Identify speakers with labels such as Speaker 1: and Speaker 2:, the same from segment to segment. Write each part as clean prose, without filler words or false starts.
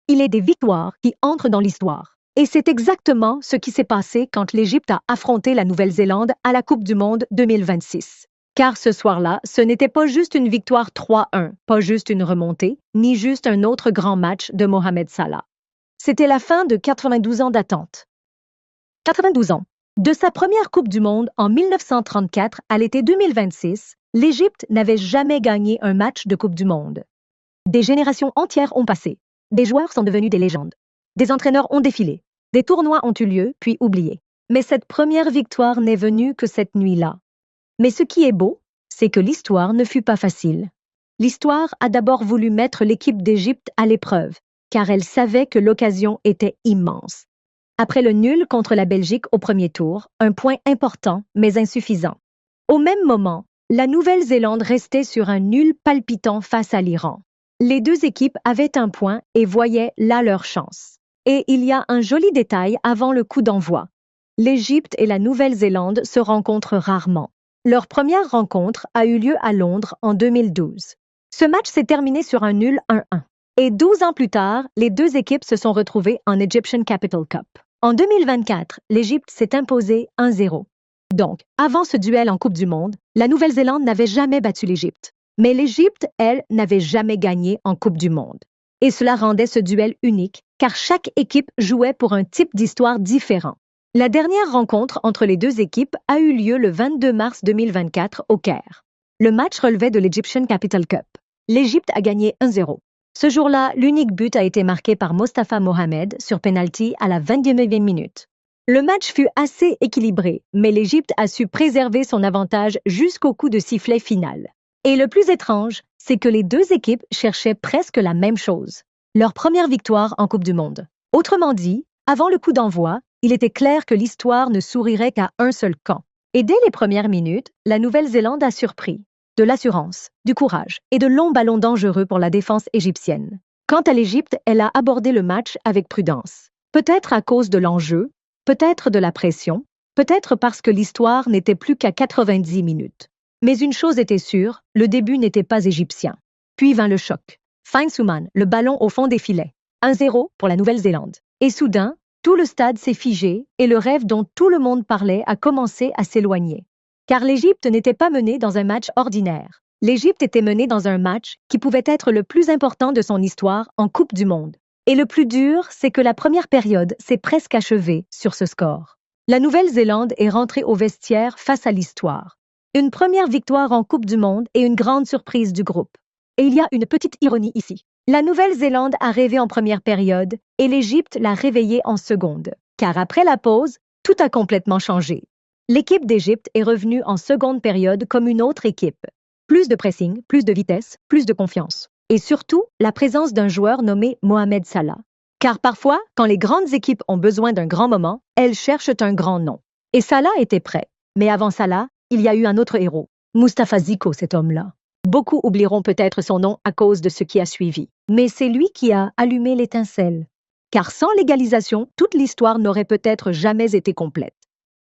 Speaker 1: Il est des victoires qui entrent dans l'histoire. Et c'est exactement ce qui s'est passé quand l'Égypte a affronté la Nouvelle-Zélande à la Coupe du Monde 2026. Car ce soir-là, ce n'était pas juste une victoire 3-1, pas juste une remontée, ni juste un autre grand match de Mohamed Salah. C'était la fin de 92 ans d'attente. 92 ans. De sa première Coupe du Monde en 1934 à l'été 2026, l'Égypte n'avait jamais gagné un match de Coupe du Monde. Des générations entières ont passé. Des joueurs sont devenus des légendes. Des entraîneurs ont défilé. Des tournois ont eu lieu, puis oubliés. Mais cette première victoire n'est venue que cette nuit-là. Mais ce qui est beau, c'est que l'histoire ne fut pas facile. L'histoire a d'abord voulu mettre l'équipe d'Égypte à l'épreuve, car elle savait que l'occasion était immense. Après le nul contre la Belgique au premier tour, un point important mais insuffisant. Au même moment, la Nouvelle-Zélande restait sur un nul palpitant face à l'Iran. Les deux équipes avaient un point et voyaient là leur chance. Et il y a un joli détail avant le coup d'envoi. L'Égypte et la Nouvelle-Zélande se rencontrent rarement. Leur première rencontre a eu lieu à Londres en 2012. Ce match s'est terminé sur un nul 1-1. Et 12 ans plus tard, les deux équipes se sont retrouvées en Egyptian Capital Cup. En 2024, l'Égypte s'est imposée 1-0. Donc, avant ce duel en Coupe du Monde, la Nouvelle-Zélande n'avait jamais battu l'Égypte. Mais l'Égypte, elle, n'avait jamais gagné en Coupe du Monde. Et cela rendait ce duel unique, car chaque équipe jouait pour un type d'histoire différent. La dernière rencontre entre les deux équipes a eu lieu le 22 mars 2024 au Caire. Le match relevait de l'Egyptian Capital Cup. L'Égypte a gagné 1-0. Ce jour-là, l'unique but a été marqué par Mostafa Mohamed sur penalty à la 29e minute. Le match fut assez équilibré, mais l'Égypte a su préserver son avantage jusqu'au coup de sifflet final. Et le plus étrange, c'est que les deux équipes cherchaient presque la même chose, leur première victoire en Coupe du Monde. Autrement dit, avant le coup d'envoi, il était clair que l'histoire ne sourirait qu'à un seul camp. Et dès les premières minutes, la Nouvelle-Zélande a surpris. De l'assurance, du courage et de longs ballons dangereux pour la défense égyptienne. Quant à l'Égypte, elle a abordé le match avec prudence. Peut-être à cause de l'enjeu, peut-être de la pression, peut-être parce que l'histoire n'était plus qu'à 90 minutes. Mais une chose était sûre, le début n'était pas égyptien. Puis vint le choc. Feinsouman, le ballon au fond des filets. 1-0 pour la Nouvelle-Zélande. Et soudain, tout le stade s'est figé et le rêve dont tout le monde parlait a commencé à s'éloigner. Car l'Égypte n'était pas menée dans un match ordinaire. L'Égypte était menée dans un match qui pouvait être le plus important de son histoire en Coupe du Monde. Et le plus dur, c'est que la première période s'est presque achevée sur ce score. La Nouvelle-Zélande est rentrée au vestiaire face à l'histoire. Une première victoire en Coupe du Monde et une grande surprise du groupe. Et il y a une petite ironie ici. La Nouvelle-Zélande a rêvé en première période et l'Égypte l'a réveillée en seconde. Car après la pause, tout a complètement changé. L'équipe d'Égypte est revenue en seconde période comme une autre équipe. Plus de pressing, plus de vitesse, plus de confiance. Et surtout, la présence d'un joueur nommé Mohamed Salah. Car parfois, quand les grandes équipes ont besoin d'un grand moment, elles cherchent un grand nom. Et Salah était prêt. Mais avant Salah, il y a eu un autre héros. Mustapha Ziko, cet homme-là. Beaucoup oublieront peut-être son nom à cause de ce qui a suivi. Mais c'est lui qui a allumé l'étincelle. Car sans l'égalisation, toute l'histoire n'aurait peut-être jamais été complète.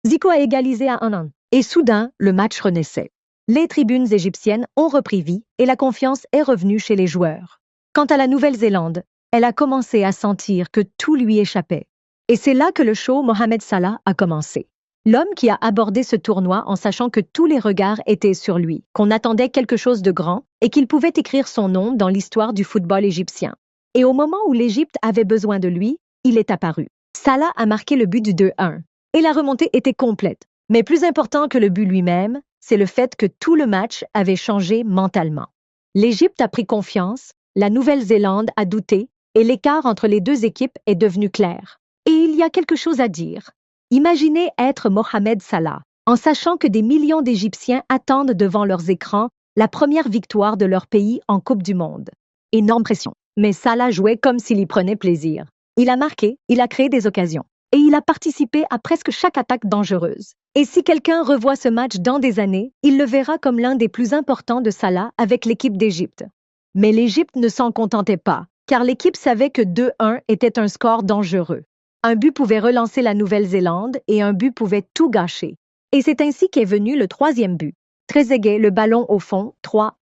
Speaker 1: Ziko a égalisé à 1-1. Et soudain, le match renaissait. Les tribunes égyptiennes ont repris vie et la confiance est revenue chez les joueurs. Quant à la Nouvelle-Zélande, elle a commencé à sentir que tout lui échappait. Et c'est là que le show Mohamed Salah a commencé. L'homme qui a abordé ce tournoi en sachant que tous les regards étaient sur lui, qu'on attendait quelque chose de grand et qu'il pouvait écrire son nom dans l'histoire du football égyptien. Et au moment où l'Égypte avait besoin de lui, il est apparu. Salah a marqué le but du 2-1. Et la remontée était complète. Mais plus important que le but lui-même, c'est le fait que tout le match avait changé mentalement. L'Égypte a pris confiance, la Nouvelle-Zélande a douté, et l'écart entre les deux équipes est devenu clair. Et il y a quelque chose à dire. Imaginez être Mohamed Salah, en sachant que des millions d'Égyptiens attendent devant leurs écrans la première victoire de leur pays en Coupe du Monde. Énorme pression. Mais Salah jouait comme s'il y prenait plaisir. Il a marqué, il a créé des occasions. Et il a participé à presque chaque attaque dangereuse. Et si quelqu'un revoit ce match dans des années, il le verra comme l'un des plus importants de Salah avec l'équipe d'Égypte. Mais l'Égypte ne s'en contentait pas, car l'équipe savait que 2-1 était un score dangereux. Un but pouvait relancer la Nouvelle-Zélande et un but pouvait tout gâcher. Et c'est ainsi qu'est venu le troisième but. Trezeguet, le ballon au fond, 3-1.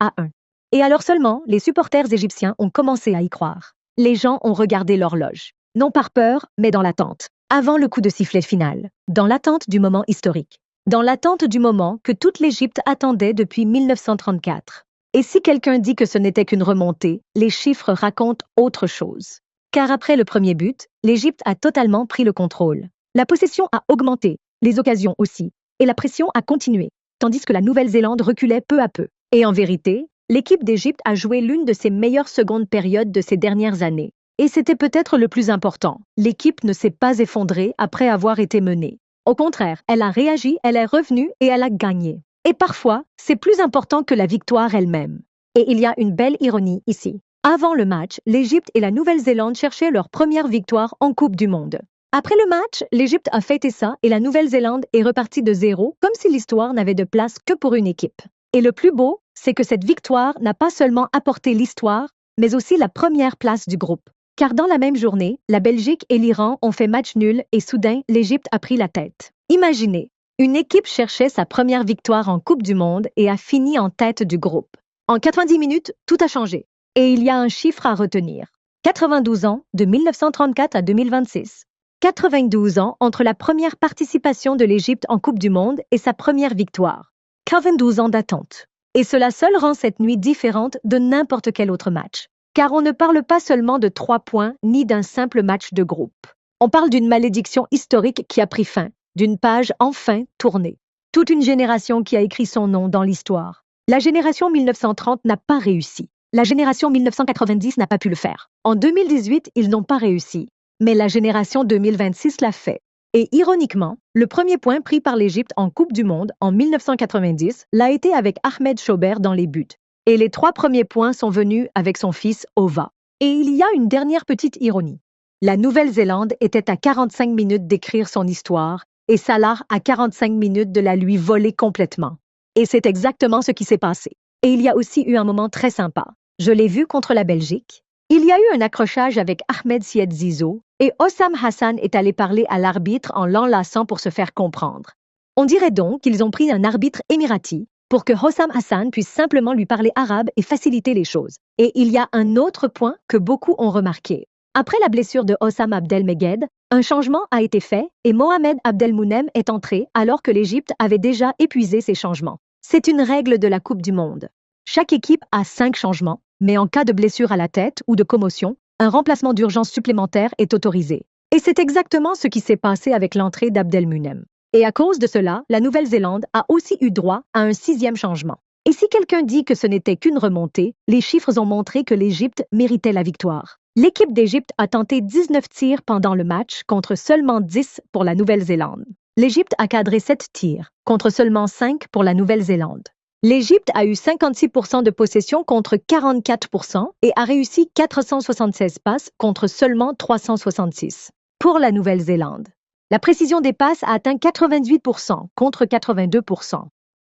Speaker 1: Et alors seulement, les supporters égyptiens ont commencé à y croire. Les gens ont regardé l'horloge, non par peur, mais dans l'attente, avant le coup de sifflet final, dans l'attente du moment historique, dans l'attente du moment que toute l'Égypte attendait depuis 1934. Et si quelqu'un dit que ce n'était qu'une remontée, les chiffres racontent autre chose. Car après le premier but, l'Égypte a totalement pris le contrôle. La possession a augmenté, les occasions aussi, et la pression a continué, tandis que la Nouvelle-Zélande reculait peu à peu. Et en vérité, l'équipe d'Égypte a joué l'une de ses meilleures secondes périodes de ces dernières années. Et c'était peut-être le plus important. L'équipe ne s'est pas effondrée après avoir été menée. Au contraire, elle a réagi, elle est revenue et elle a gagné. Et parfois, c'est plus important que la victoire elle-même. Et il y a une belle ironie ici. Avant le match, l'Égypte et la Nouvelle-Zélande cherchaient leur première victoire en Coupe du Monde. Après le match, l'Égypte a fêté ça et la Nouvelle-Zélande est repartie de zéro, comme si l'histoire n'avait de place que pour une équipe. Et le plus beau, c'est que cette victoire n'a pas seulement apporté l'histoire, mais aussi la première place du groupe. Car dans la même journée, la Belgique et l'Iran ont fait match nul et soudain, l'Égypte a pris la tête. Imaginez, une équipe cherchait sa première victoire en Coupe du Monde et a fini en tête du groupe. En 90 minutes, tout a changé. Et il y a un chiffre à retenir. 92 ans, de 1934 à 2026. 92 ans entre la première participation de l'Égypte en Coupe du Monde et sa première victoire. 92 ans d'attente. Et cela seul rend cette nuit différente de n'importe quel autre match. Car on ne parle pas seulement de 3 points ni d'un simple match de groupe. On parle d'une malédiction historique qui a pris fin, d'une page enfin tournée. Toute une génération qui a écrit son nom dans l'histoire. La génération 1930 n'a pas réussi. La génération 1990 n'a pas pu le faire. En 2018, ils n'ont pas réussi. Mais la génération 2026 l'a fait. Et ironiquement, le premier point pris par l'Égypte en Coupe du Monde en 1990 l'a été avec Ahmed Chober dans les buts. Et les 3 premiers points sont venus avec son fils Ova. Et il y a une dernière petite ironie. La Nouvelle-Zélande était à 45 minutes d'écrire son histoire et Salah à 45 minutes de la lui voler complètement. Et c'est exactement ce qui s'est passé. Et il y a aussi eu un moment très sympa. Je l'ai vu contre la Belgique. Il y a eu un accrochage avec Ahmed Syed Zizou et Hossam Hassan est allé parler à l'arbitre en l'enlaçant pour se faire comprendre. On dirait donc qu'ils ont pris un arbitre émirati pour que Hossam Hassan puisse simplement lui parler arabe et faciliter les choses. Et il y a un autre point que beaucoup ont remarqué. Après la blessure de Hossam Abdelmeged, un changement a été fait et Mohamed Abdelmounem est entré alors que l'Égypte avait déjà épuisé ses changements. C'est une règle de la Coupe du Monde. Chaque équipe a 5 changements, mais en cas de blessure à la tête ou de commotion, un remplacement d'urgence supplémentaire est autorisé. Et c'est exactement ce qui s'est passé avec l'entrée d'Abdelmounem. Et à cause de cela, la Nouvelle-Zélande a aussi eu droit à un 6e changement. Et si quelqu'un dit que ce n'était qu'une remontée, les chiffres ont montré que l'Égypte méritait la victoire. L'équipe d'Égypte a tenté 19 tirs pendant le match contre seulement 10 pour la Nouvelle-Zélande. L'Égypte a cadré 7 tirs contre seulement 5 pour la Nouvelle-Zélande. L'Égypte a eu 56% de possession contre 44% et a réussi 476 passes contre seulement 366 pour la Nouvelle-Zélande. La précision des passes a atteint 98% contre 82%.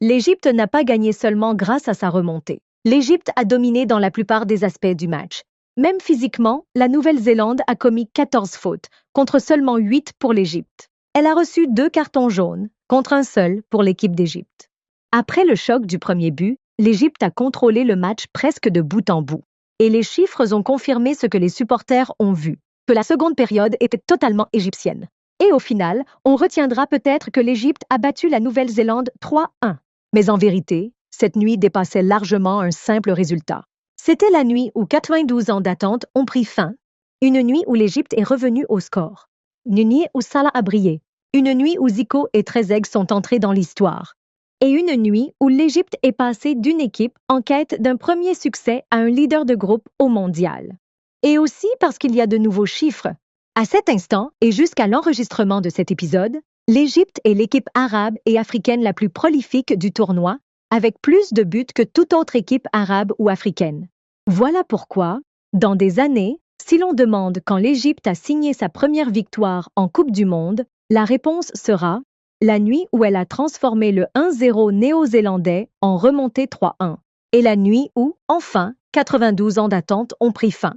Speaker 1: L'Égypte n'a pas gagné seulement grâce à sa remontée. L'Égypte a dominé dans la plupart des aspects du match. Même physiquement, la Nouvelle-Zélande a commis 14 fautes contre seulement 8 pour l'Égypte. Elle a reçu 2 cartons jaunes contre un seul pour l'équipe d'Égypte. Après le choc du premier but, l'Égypte a contrôlé le match presque de bout en bout. Et les chiffres ont confirmé ce que les supporters ont vu, que la seconde période était totalement égyptienne. Et au final, on retiendra peut-être que l'Égypte a battu la Nouvelle-Zélande 3-1. Mais en vérité, cette nuit dépassait largement un simple résultat. C'était la nuit où 92 ans d'attente ont pris fin, une nuit où l'Égypte est revenue au score, une nuit où Salah a brillé, une nuit où Zico et Trezeguet sont entrés dans l'histoire, et une nuit où l'Égypte est passée d'une équipe en quête d'un premier succès à un leader de groupe au mondial. Et aussi parce qu'il y a de nouveaux chiffres. À cet instant, et jusqu'à l'enregistrement de cet épisode, l'Égypte est l'équipe arabe et africaine la plus prolifique du tournoi, avec plus de buts que toute autre équipe arabe ou africaine. Voilà pourquoi, dans des années, si l'on demande quand l'Égypte a signé sa première victoire en Coupe du Monde, la réponse sera la nuit où elle a transformé le 1-0 néo-zélandais en remontée 3-1, et la nuit où, enfin, 92 ans d'attente ont pris fin.